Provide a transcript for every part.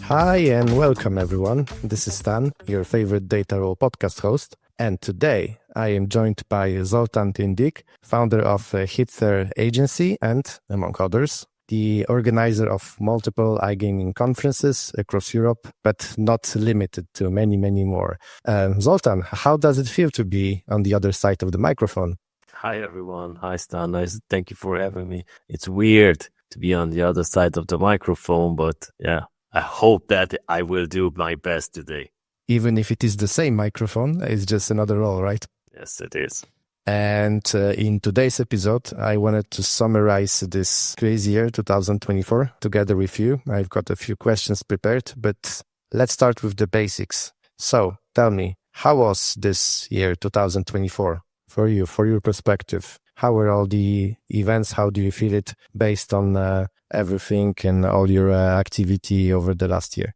Hi and welcome everyone. This is Stan, your favorite data role podcast host. And today I am joined by Zoltán Tűndik, founder of S01E18 and, among others, the organizer of multiple iGaming conferences across Europe, but not limited to many, many more. Zoltán, how does it feel to be on the other side of the microphone? Hi everyone. Hi Stan. Nice. Thank you for having me. It's weird to be on the other side of the microphone, but yeah, I hope that I will do my best today. Even if it is the same microphone, it's just another role, right? Yes, it is. And in today's episode, I wanted to summarize this crazy year 2024 together with you. I've got a few questions prepared, but let's start with the basics. So tell me, how was this year 2024 for you, for your perspective? How were all the events? How do you feel it based on everything and all your activity over the last year?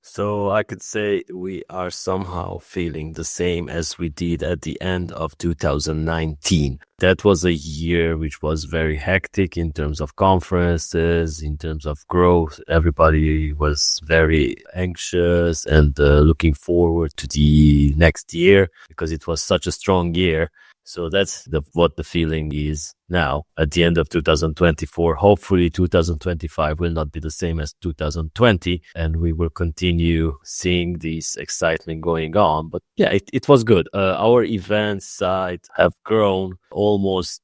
So I could say we are somehow feeling the same as we did at the end of 2019. That was a year which was very hectic in terms of conferences, in terms of growth. Everybody was very anxious and looking forward to the next year because it was such a strong year. So that's what the feeling is now at the end of 2024. Hopefully 2025 will not be the same as 2020 and we will continue seeing this excitement going on. But yeah, it was good. Our event side have grown almost,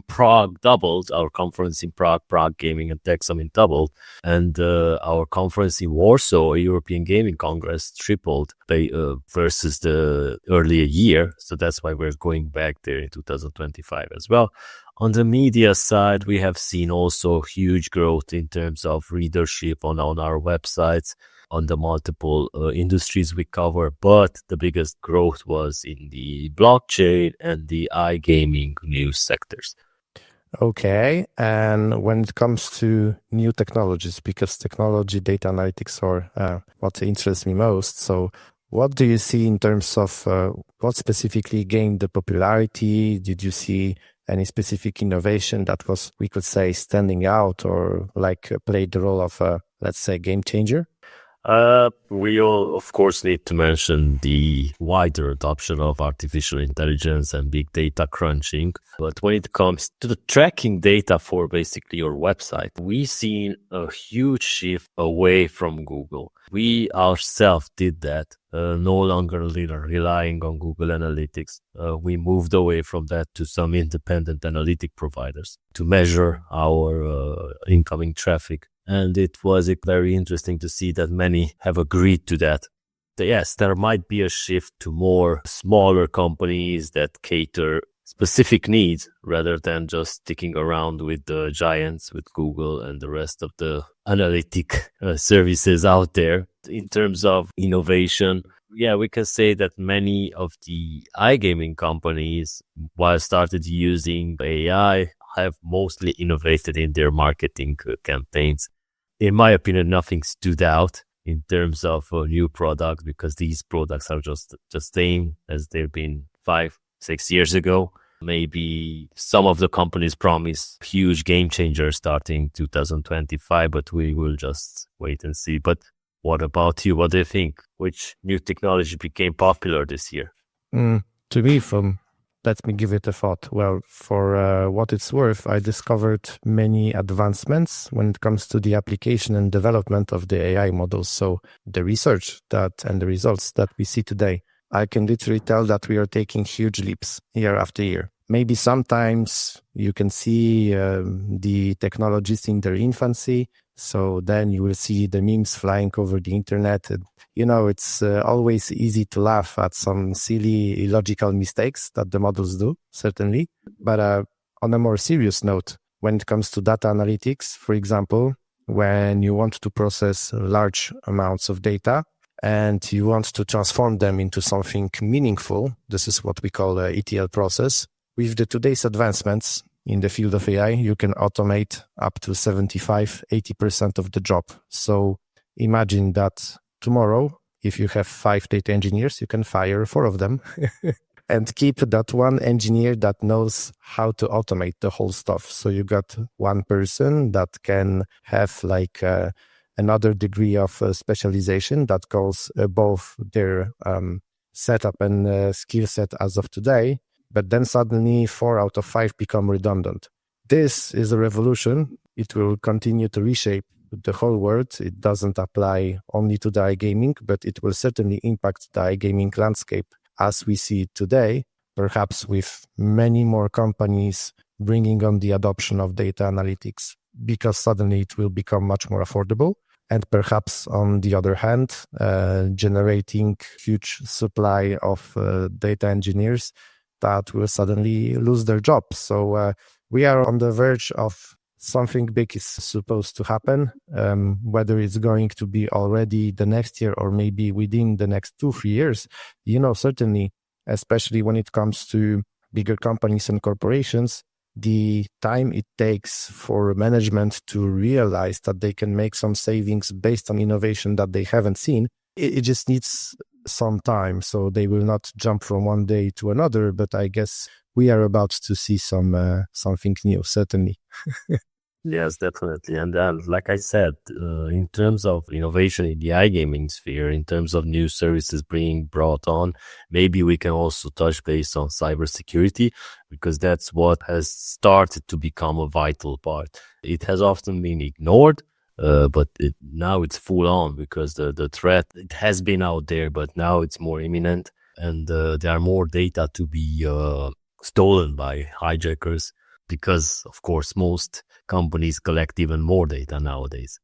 Prague doubled. Our conference in Prague Gaming and Tech Summit doubled. And our conference in Warsaw, a European Gaming Congress, tripled versus the earlier year. So that's why we're going back there in 2025 as well. On the media side, we have seen also huge growth in terms of readership on our websites, on the multiple industries we cover, but the biggest growth was in the blockchain and the iGaming news sectors. Okay, and when it comes to new technologies, because technology, data analytics are what interests me most, so what do you see in terms of what specifically gained the popularity? Did you see any specific innovation that was, we could say, standing out or played the role of a, let's say, game changer? We all, of course, need to mention the wider adoption of artificial intelligence and big data crunching. But when it comes to the tracking data for basically your website, we've seen a huge shift away from Google. We ourselves did that, no longer relying on Google Analytics. We moved away from that to some independent analytic providers to measure our incoming traffic. And it was very interesting to see that many have agreed to that. Yes, there might be a shift to more smaller companies that cater specific needs rather than just sticking around with the giants, with Google and the rest of the analytic services out there. In terms of innovation, yeah, we can say that many of the iGaming companies, while started using AI, have mostly innovated in their marketing campaigns. In my opinion, nothing stood out in terms of a new product because these products are just the same as they've been 5-6 years ago. Maybe some of the companies promise huge game changers starting 2025, but we will just wait and see. But what about you? What do you think? Which new technology became popular this year? To me, let me give it a thought. Well, for what it's worth, I discovered many advancements when it comes to the application and development of the AI models. So the research and the results that we see today, I can literally tell that we are taking huge leaps year after year. Maybe sometimes you can see the technologies in their infancy. So then you will see the memes flying over the internet. And, it's always easy to laugh at some silly, illogical mistakes that the models do, certainly. But on a more serious note, when it comes to data analytics, for example, when you want to process large amounts of data and you want to transform them into something meaningful, this is what we call a ETL process. With today's advancements in the field of AI, you can automate up to 75-80% of the job. So imagine that tomorrow, if you have 5 data engineers, you can fire 4 of them and keep that one engineer that knows how to automate the whole stuff. So you got one person that can have like another degree of specialization that goes above their setup and skill set as of today, but then suddenly 4 out of 5 become redundant. This is a revolution. It will continue to reshape the whole world. It doesn't apply only to the iGaming, but it will certainly impact the iGaming landscape as we see it today, perhaps with many more companies bringing on the adoption of data analytics because suddenly it will become much more affordable. And perhaps on the other hand, generating huge supply of data engineers that will suddenly lose their jobs. So we are on the verge of something big is supposed to happen, whether it's going to be already the next year or maybe within the next 2-3 years, certainly, especially when it comes to bigger companies and corporations, the time it takes for management to realize that they can make some savings based on innovation that they haven't seen, it just needs some time. So they will not jump from one day to another, but I guess we are about to see something new, certainly. Yes, definitely. And like I said, in terms of innovation in the iGaming sphere, in terms of new services being brought on, maybe we can also touch base on cybersecurity, because that's what has started to become a vital part. It has often been ignored, but now it's full on, because the threat, it has been out there, but now it's more imminent, and there are more data to be stolen by hijackers, because of course most companies collect even more data nowadays.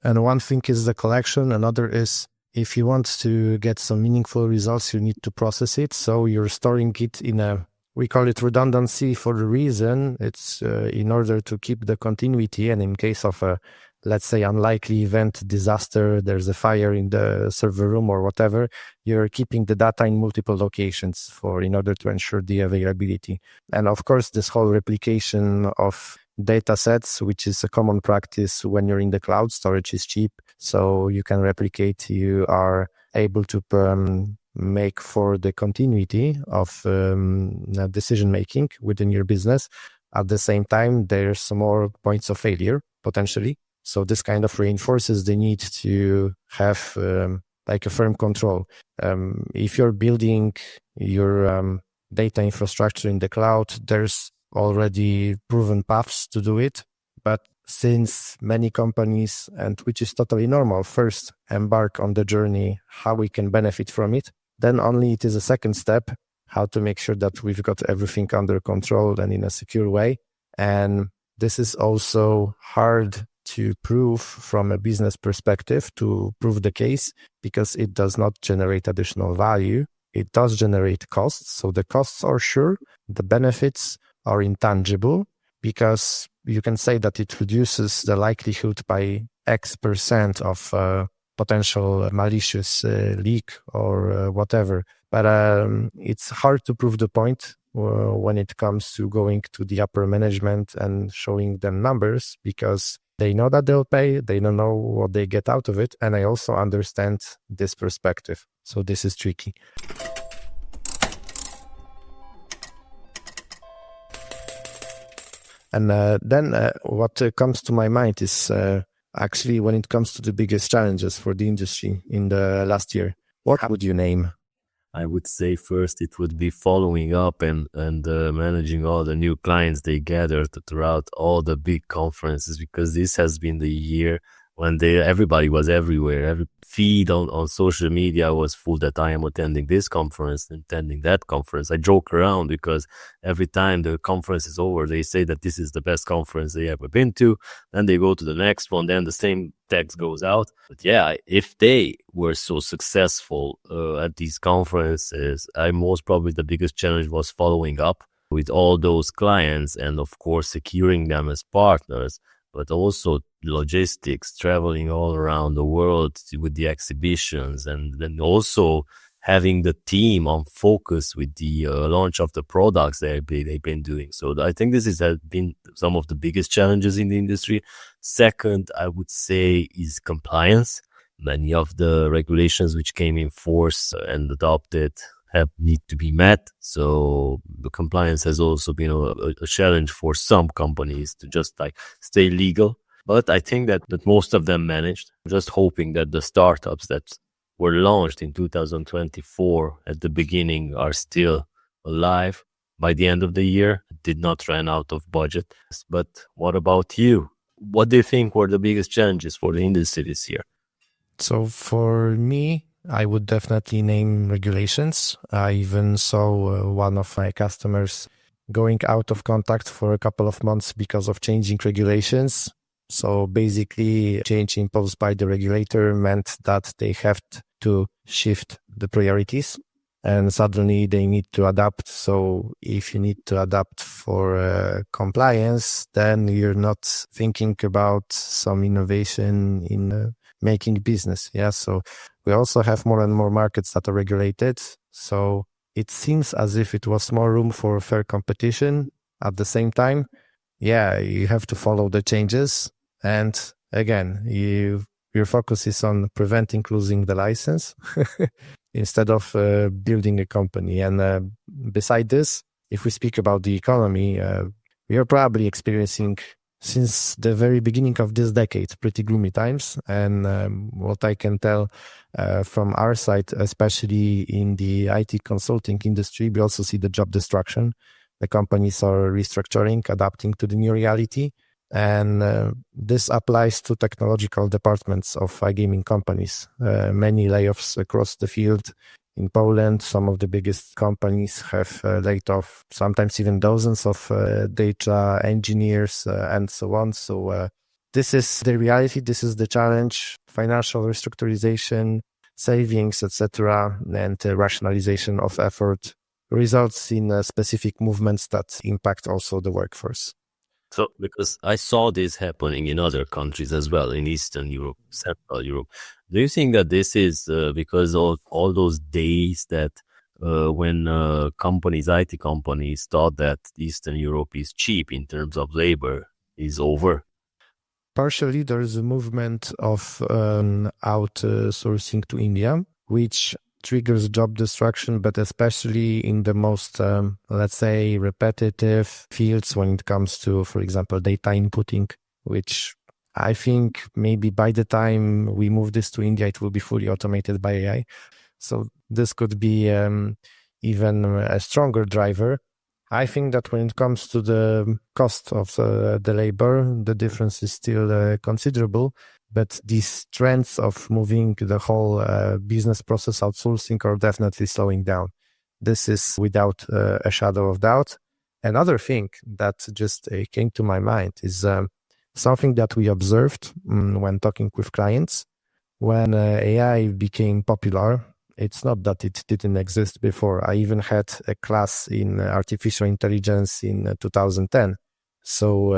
And one thing is the collection, another is if you want to get some meaningful results, you need to process it. So you're storing it we call it redundancy for a reason. It's in order to keep the continuity, and in case of a, let's say, unlikely event, disaster, there's a fire in the server room or whatever, you're keeping the data in multiple locations in order to ensure the availability. And of course, this whole replication of data sets, which is a common practice when you're in the cloud, storage is cheap, so you can replicate, you are able to make for the continuity of decision making within your business. At the same time, there's some more points of failure potentially. So this kind of reinforces the need to have like a firm control. If you're building your data infrastructure in the cloud, there's already proven paths to do it. But since many companies, and which is totally normal, first embark on the journey, how we can benefit from it, then only it is a second step, how to make sure that we've got everything under control and in a secure way. And this is also hard to prove from a business perspective, to prove the case, because it does not generate additional value. It does generate costs. So the costs are sure, the benefits are intangible, because you can say that it reduces the likelihood by X% of potential malicious leak or whatever. But it's hard to prove the point when it comes to going to the upper management and showing them numbers, because they know that they'll pay, they don't know what they get out of it. And I also understand this perspective. So this is tricky. And then what comes to my mind is actually when it comes to the biggest challenges for the industry in the last year. What would you name? I would say first it would be following up and managing all the new clients they gathered throughout all the big conferences, because this has been the year when everybody was everywhere. Every feed on social media was full that I am attending this conference, attending that conference. I joke around because every time the conference is over, they say that this is the best conference they ever been to. Then they go to the next one, then the same text goes out. But yeah, if they were so successful at these conferences, most probably the biggest challenge was following up with all those clients and of course securing them as partners, but also logistics, traveling all around the world with the exhibitions, and then also having the team on focus with the launch of the products they've been doing. So I think this has been some of the biggest challenges in the industry. Second, I would say, is compliance. Many of the regulations which came in force and adopted need to be met. So the compliance has also been a challenge for some companies to just like stay legal. But I think that most of them managed. Just hoping that the startups that were launched in 2024 at the beginning are still alive by the end of the year, did not run out of budget. But what about you? What do you think were the biggest challenges for the industry this year? So for me, I would definitely name regulations. I even saw one of my customers going out of contact for a couple of months because of changing regulations. So basically, change imposed by the regulator meant that they have to shift the priorities and suddenly they need to adapt. So if you need to adapt for compliance, then you're not thinking about some innovation in making business. Yeah. So we also have more and more markets that are regulated. So it seems as if it was more room for fair competition. At the same time, yeah, you have to follow the changes. And again, your focus is on preventing losing the license instead of building a company. And beside this, if we speak about the economy, we are probably experiencing since the very beginning of this decade pretty gloomy times. And what I can tell from our side, especially in the IT consulting industry, we also see the job destruction. The companies are restructuring, adapting to the new reality. And this applies to technological departments of iGaming companies. Many layoffs across the field. In Poland, some of the biggest companies have laid off sometimes even dozens of data engineers and so on. So this is the reality. This is the challenge. Financial restructurization, savings, etc., and rationalization of effort results in specific movements that impact also the workforce. So, because I saw this happening in other countries as well, in Eastern Europe, Central Europe, do you think that this is because of all those days that when companies, IT companies, thought that Eastern Europe is cheap in terms of labor is over? Partially, there is a movement of outsourcing to India, which triggers job destruction, but especially in the most, let's say, repetitive fields when it comes to, for example, data inputting, which I think maybe by the time we move this to India, it will be fully automated by AI. So this could be even a stronger driver. I think that when it comes to the cost of the labor, the difference is still considerable. But these trends of moving the whole business process outsourcing are definitely slowing down. This is without a shadow of doubt. Another thing that just came to my mind is something that we observed when talking with clients. When AI became popular, it's not that it didn't exist before. I even had a class in artificial intelligence in 2010. So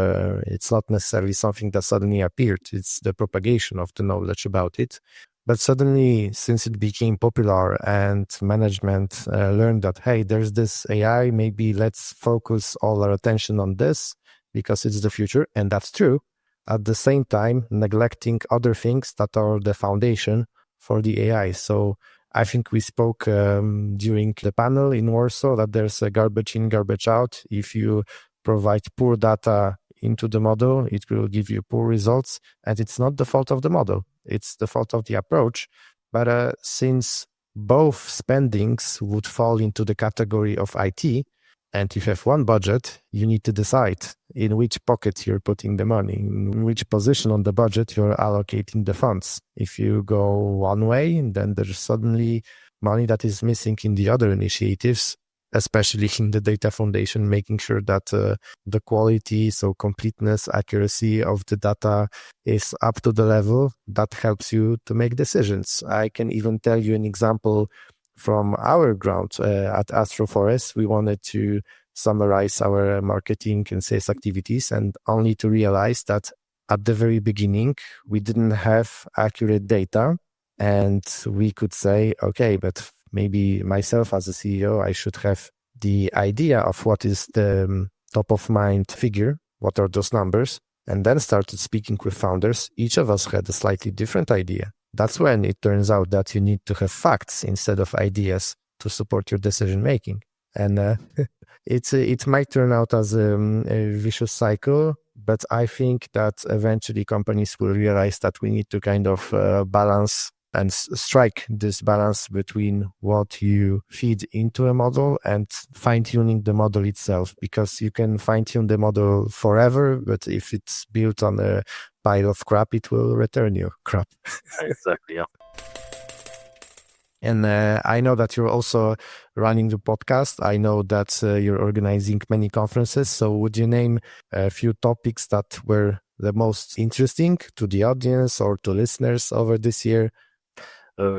it's not necessarily something that suddenly appeared. It's the propagation of the knowledge about it. But suddenly, since it became popular and management learned that, hey, there's this AI, maybe let's focus all our attention on this because it's the future. And that's true. At the same time, neglecting other things that are the foundation for the AI. So I think we spoke during the panel in Warsaw that there's a garbage in, garbage out. If you provide poor data into the model, it will give you poor results. And it's not the fault of the model. It's the fault of the approach. But since both spendings would fall into the category of IT, and you have one budget, you need to decide in which pocket you're putting the money, in which position on the budget you're allocating the funds. If you go one way, then there's suddenly money that is missing in the other initiatives, especially in the data foundation, making sure that the quality, so completeness, accuracy of the data is up to the level that helps you to make decisions. I can even tell you an example from our ground at Astroforest. We wanted to summarize our marketing and sales activities, and only to realize that at the very beginning, we didn't have accurate data. And we could say, okay, but maybe myself as a CEO, I should have the idea of what is the top of mind figure, what are those numbers, and then started speaking with founders. Each of us had a slightly different idea. That's when it turns out that you need to have facts instead of ideas to support your decision making. And it might turn out as a vicious cycle, but I think that eventually companies will realize that we need to kind of balance and strike this balance between what you feed into a model and fine-tuning the model itself, because you can fine-tune the model forever, but if it's built on a pile of crap, it will return you crap. Exactly, yeah. And I know that you're also running the podcast. I know that you're organizing many conferences. So would you name a few topics that were the most interesting to the audience or to listeners over this year?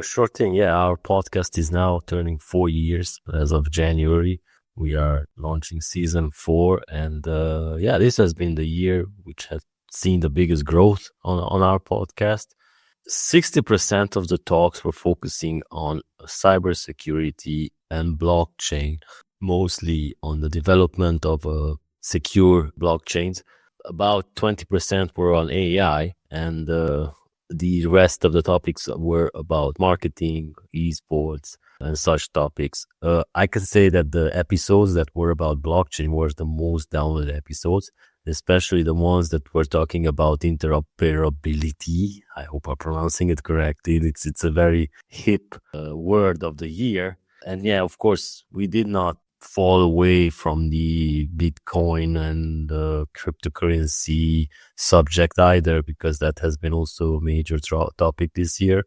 Sure thing. Yeah, our podcast is now turning 4 years as of January. We are launching season 4. And this has been the year which has seen the biggest growth on our podcast. 60% of the talks were focusing on cybersecurity and blockchain, mostly on the development of secure blockchains. About 20% were on AI, and the rest of the topics were about marketing, esports, and such topics. I can say that the episodes that were about blockchain were the most downloaded episodes, especially the ones that were talking about interoperability. I hope I'm pronouncing it correctly. It's a very hip word of the year. And yeah, of course, we did not fall away from the Bitcoin and cryptocurrency subject either, because that has been also a major topic this year.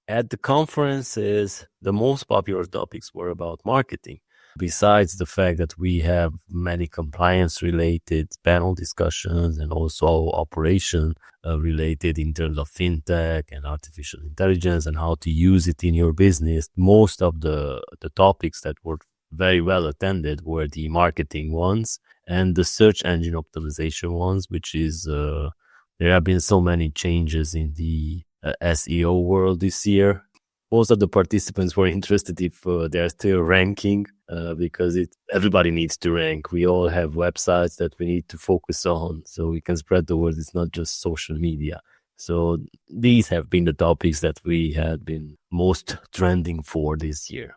At the conferences, the most popular topics were about marketing. Besides the fact that we have many compliance-related panel discussions and also operation-related in terms of fintech and artificial intelligence and how to use it in your business, most of the topics that were very well attended were the marketing ones and the search engine optimization ones, which is there have been so many changes in the SEO world this year. Most of the participants were interested if they're still ranking, because everybody needs to rank. We all have websites that we need to focus on so we can spread the word. It's not just social media. So these have been the topics that we had been most trending for this year.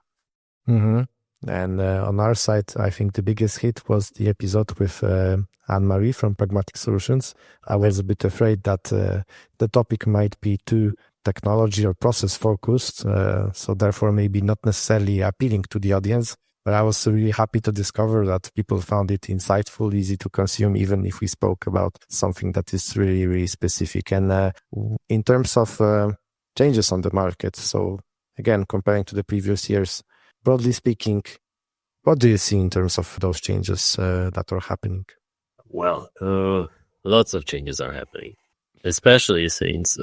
Mm-hmm. And on our side, I think the biggest hit was the episode with Anne-Marie from Pragmatic Solutions. I was a bit afraid that the topic might be too technology or process focused, so therefore maybe not necessarily appealing to the audience. But I was really happy to discover that people found it insightful, easy to consume, even if we spoke about something that is really, really specific. And in terms of changes on the market, so again, comparing to the previous years, broadly speaking, what do you see in terms of those changes that are happening? Well, lots of changes are happening, especially since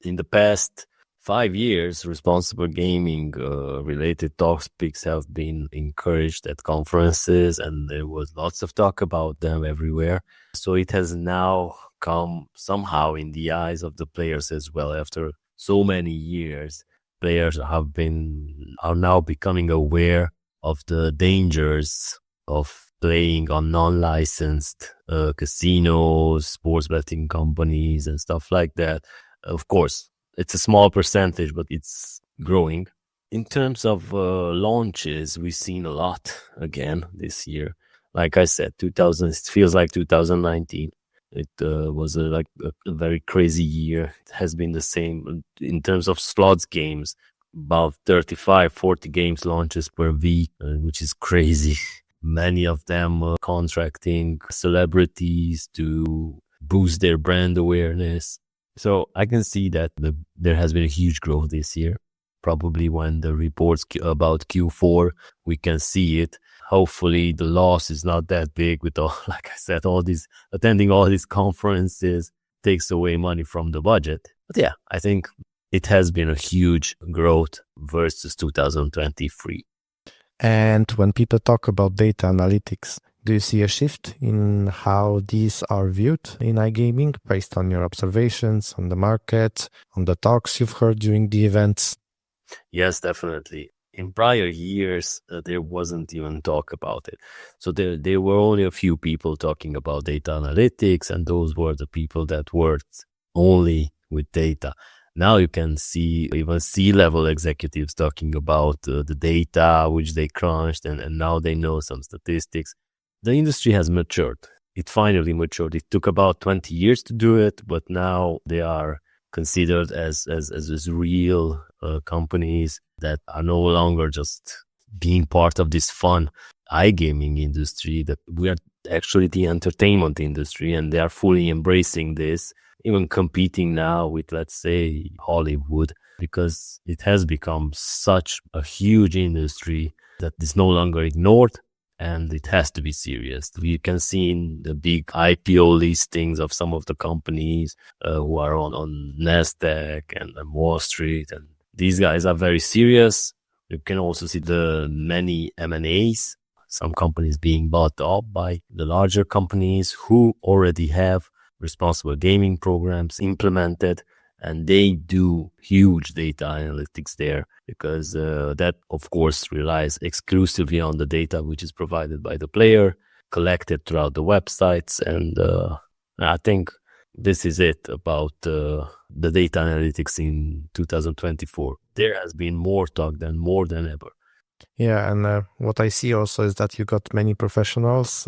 in the past 5 years, responsible gaming related topics have been encouraged at conferences, and there was lots of talk about them everywhere. So it has now come somehow in the eyes of the players as well. After so many years, players are now becoming aware of the dangers of playing on non-licensed casinos, sports betting companies, and stuff like that. Of course, it's a small percentage, but it's growing. In terms of launches, we've seen a lot again this year. Like I said, it feels like 2019. It was a very crazy year. It has been the same in terms of slots games, about 35, 40 games launches per week, which is crazy. Many of them contracting celebrities to boost their brand awareness. So I can see that there has been a huge growth this year. Probably when the reports about Q4, we can see it. Hopefully the loss is not that big with all, like I said, attending all these conferences takes away money from the budget. But yeah, I think it has been a huge growth versus 2023. And when people talk about data analytics, do you see a shift in how these are viewed in iGaming based on your observations on the market, on the talks you've heard during the events? Yes, definitely. In prior years, there wasn't even talk about it. So there were only a few people talking about data analytics, and those were the people that worked only with data. Now you can see even C-level executives talking about the data which they crunched, and now they know some statistics. The industry has matured. It finally matured. It took about 20 years to do it, but now they are considered as real companies that are no longer just being part of this fun iGaming industry, that we are actually the entertainment industry, and they are fully embracing this, even competing now with, let's say, Hollywood, because it has become such a huge industry that is no longer ignored, and it has to be serious. You can see in the big IPO listings of some of the companies who are on NASDAQ and Wall Street, and these guys are very serious. You can also see the many M&As, some companies being bought up by the larger companies who already have responsible gaming programs implemented, and they do huge data analytics there, because that, of course, relies exclusively on the data which is provided by the player, collected throughout the websites. And I think this is it about the data analytics in 2024. There has been more talk than ever. Yeah, and what I see also is that you got many professionals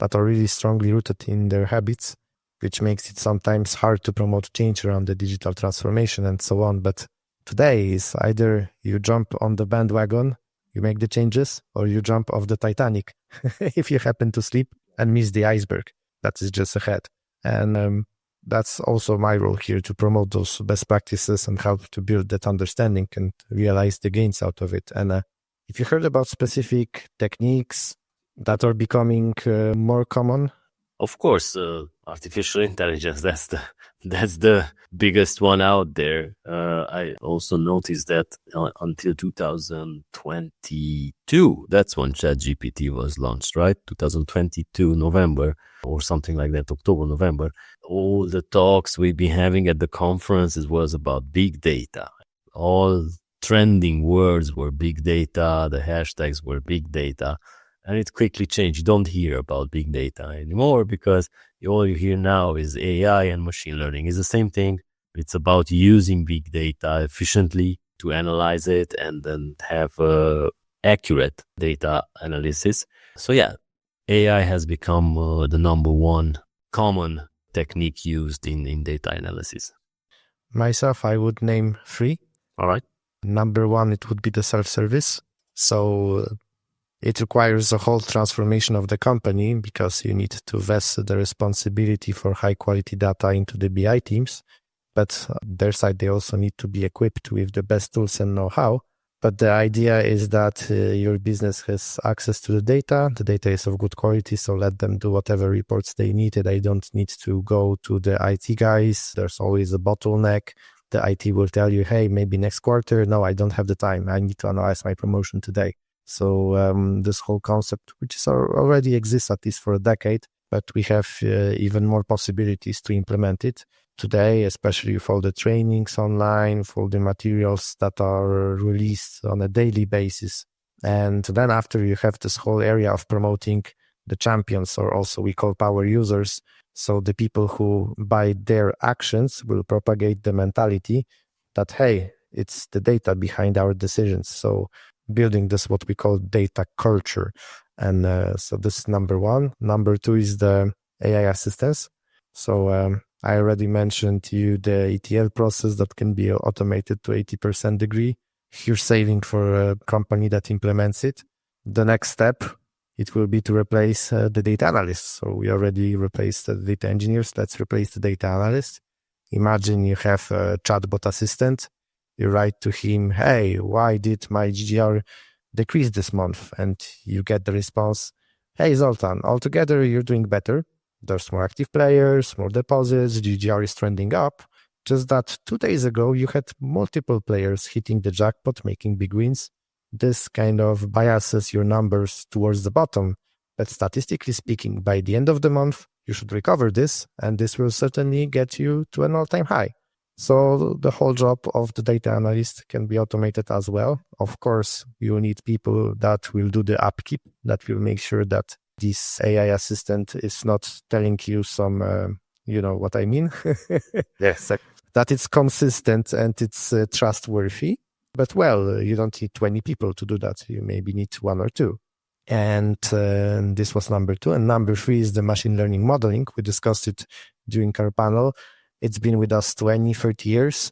that are really strongly rooted in their habits, which makes it sometimes hard to promote change around the digital transformation and so on. But today is either you jump on the bandwagon, you make the changes, or you jump off the Titanic if you happen to sleep and miss the iceberg that is just ahead. And that's also my role here, to promote those best practices and help to build that understanding and realize the gains out of it. And if you heard about specific techniques that are becoming more common? Of course, artificial intelligence, that's the biggest one out there. I also noticed that until 2022, that's when ChatGPT was launched, right? 2022, November, or something like that, October, November. All the talks we've been having at the conferences was about big data. All trending words were big data, the hashtags were big data. And it quickly changed. You don't hear about big data anymore, because all you hear now is AI and machine learning. It's the same thing. It's about using big data efficiently to analyze it and then have accurate data analysis. So yeah, AI has become the number one common technique used in data analysis. Myself, I would name 3. All right. Number 1, it would be the self-service. So it requires a whole transformation of the company, because you need to vest the responsibility for high quality data into the BI teams. But their side, they also need to be equipped with the best tools and know-how. But the idea is that your business has access to the data. The data is of good quality, so let them do whatever reports they need. They don't need to go to the IT guys. There's always a bottleneck. The IT will tell you, hey, maybe next quarter. No, I don't have the time. I need to analyze my promotion today. So this whole concept, which is already exists at least for a decade, but we have even more possibilities to implement it today, especially with all the trainings online, for the materials that are released on a daily basis. And then after, you have this whole area of promoting the champions, or also we call power users. So the people who by their actions will propagate the mentality that, hey, it's the data behind our decisions. So building this, what we call data culture. And so this is number 1. Number 2 is the AI assistance. So I already mentioned to you the ETL process that can be automated to 80% degree. Huge saving for a company that implements it. The next step, it will be to replace the data analysts. So we already replaced the data engineers. Let's replace the data analyst. Imagine you have a chatbot assistant. You write to him, hey, why did my GGR decrease this month? And you get the response, hey, Zoltán, altogether you're doing better. There's more active players, more deposits, GGR is trending up. Just that 2 days ago, you had multiple players hitting the jackpot, making big wins. This kind of biases your numbers towards the bottom. But statistically speaking, by the end of the month, you should recover this, and this will certainly get you to an all-time high. So the whole job of the data analyst can be automated as well. Of course, you need people that will do the upkeep, that will make sure that this AI assistant is not telling you some, you know what I mean? Yes. that it's consistent and it's trustworthy. But well, you don't need 20 people to do that. You maybe need 1 or 2. And this was number 2. And number 3 is the machine learning modeling. We discussed it during our panel. It's been with us 20, 30 years.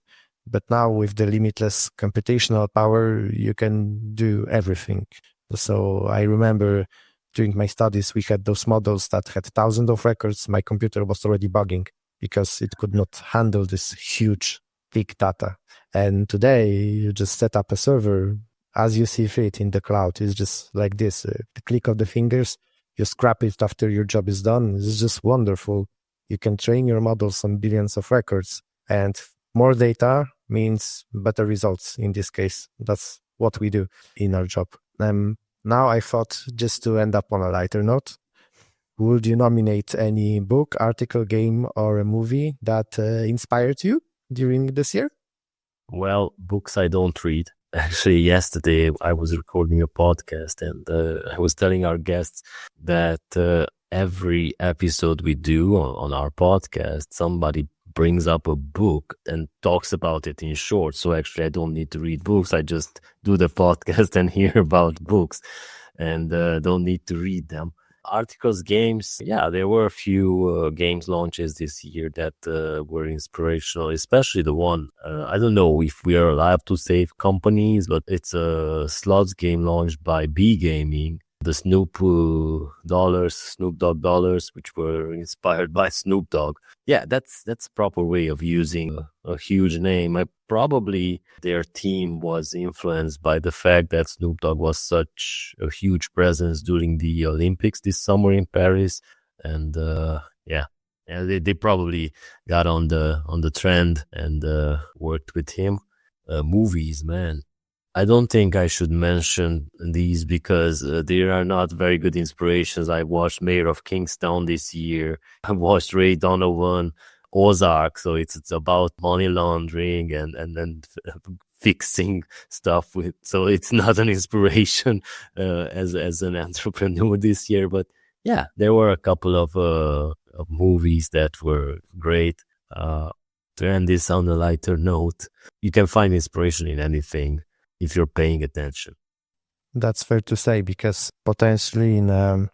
But now with the limitless computational power, you can do everything. So I remember during my studies, we had those models that had thousands of records. My computer was already bugging because it could not handle this huge big data. And today you just set up a server as you see fit in the cloud. It's just like this, the click of the fingers, you scrap it after your job is done. It's just wonderful. You can train your models on billions of records, and more data means better results. In this case, that's what we do in our job. Now I thought, just to end up on a lighter note, would you nominate any book, article, game, or a movie that inspired you during this year? Well, books I don't read. Actually, yesterday I was recording a podcast and I was telling our guests that every episode we do on our podcast, somebody brings up a book and talks about it in short. So actually, I don't need to read books. I just do the podcast and hear about books and don't need to read them. Articles, games, yeah, there were a few games launches this year that were inspirational, especially the one, I don't know if we are allowed to say companies, but it's a slots game launched by B Gaming, the Snoop Dogg dollars, which were inspired by Snoop Dogg. Yeah, that's a proper way of using a huge name. Probably their team was influenced by the fact that Snoop Dogg was such a huge presence during the Olympics this summer in Paris, and they probably got on the trend and worked with him. Movies, man. I don't think I should mention these because they are not very good inspirations. I watched Mayor of Kingstown this year. I watched Ray Donovan, Ozark. So it's about money laundering and then fixing stuff with. So it's not an inspiration as an entrepreneur this year. But yeah, there were a couple of movies that were great. To end this on a lighter note, you can find inspiration in anything if you're paying attention. That's fair to say, because potentially in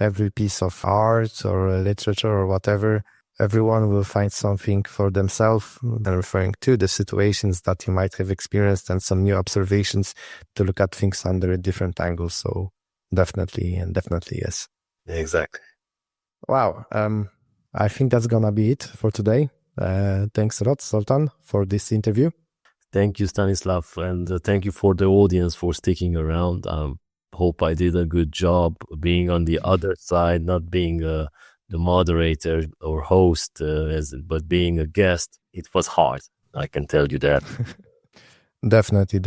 every piece of art or literature or whatever, everyone will find something for themselves, referring to the situations that you might have experienced and some new observations to look at things under a different angle. So definitely yes. Exactly. Wow. I think that's gonna be it for today. Thanks a lot, Zoltán, for this interview. Thank you, Stanislav, and thank you for the audience for sticking around. Hope I did a good job being on the other side, not being the moderator or host, but being a guest. It was hard, I can tell you that. Definitely.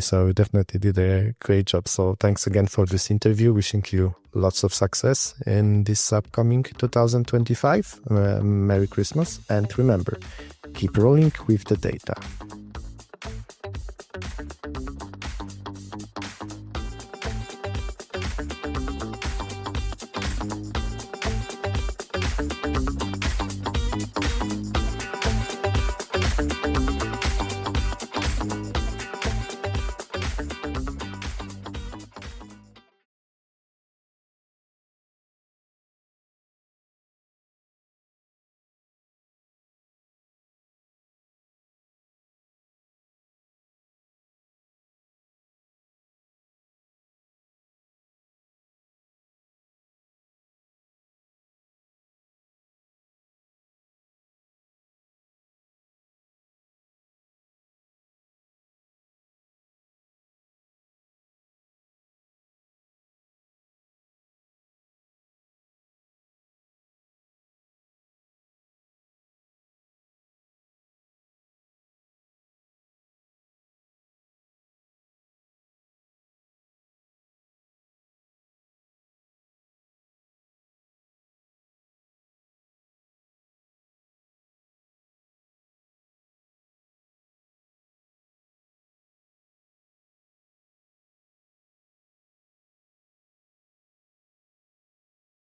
So definitely did a great job. So thanks again for this interview. Wishing you lots of success in this upcoming 2025. Merry Christmas. And remember, keep rolling with the data.